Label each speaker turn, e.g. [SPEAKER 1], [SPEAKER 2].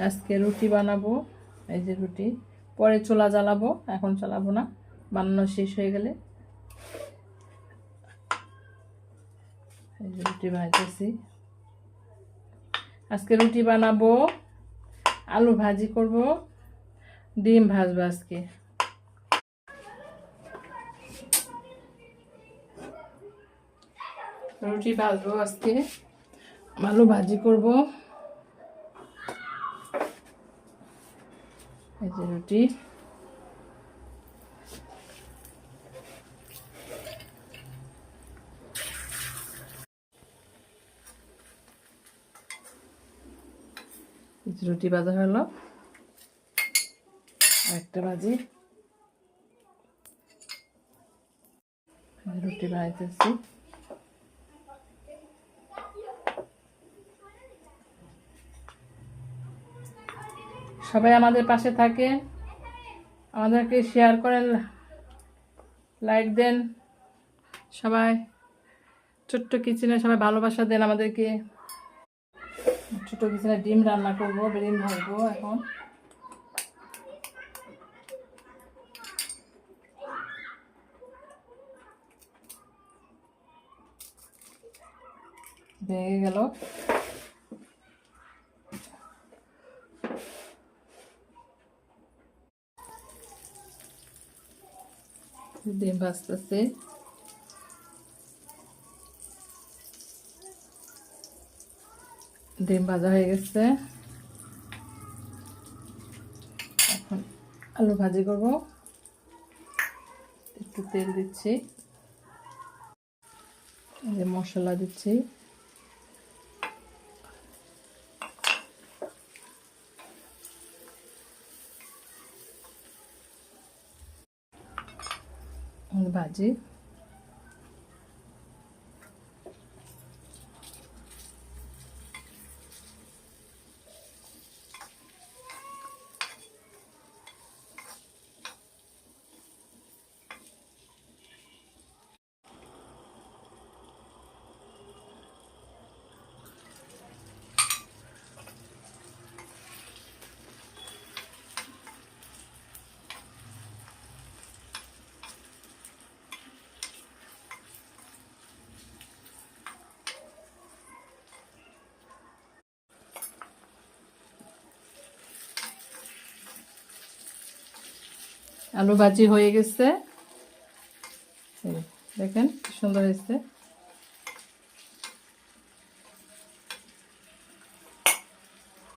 [SPEAKER 1] আজকে রুটি বানাবো। এই যে রুটি, পরে চুলা জ্বালাবো, এখন চালাবো না, বানানো শেষ হয়ে গেলে। এই যে রুটি ভাজতেছি। আজকে রুটি বানাবো, আলু ভাজি করব, ডিম ভাজবো। আজকে রুটি ভাজবো, আজকে আলু ভাজি করব। এই যে রুটি, রুটি ভাজা হলো, একটা ভাজি। রুটি ভাজতেছি। সবাই আমাদের পাশে থাকে, আমাদেরকে শেয়ার করেন, লাইক দেন। সবাই ছোট্ট কিচেনে সবাই ভালোবাসা দেন আমাদেরকে। ছোট কিচেনে ডিম রান্না করবো, ডিম ভাজবো এখন। ভেঙে গেল। ডিম ভাজতেছে। ডিম ভাজা হয়ে গেছে, এখন আলু ভাজি করব। একটু তেল দিচ্ছি, এই যে মশলা দিচ্ছি। ভাজি। আলু ভাজি হয়ে গেছে, দেখেন কি সুন্দর হয়েছে।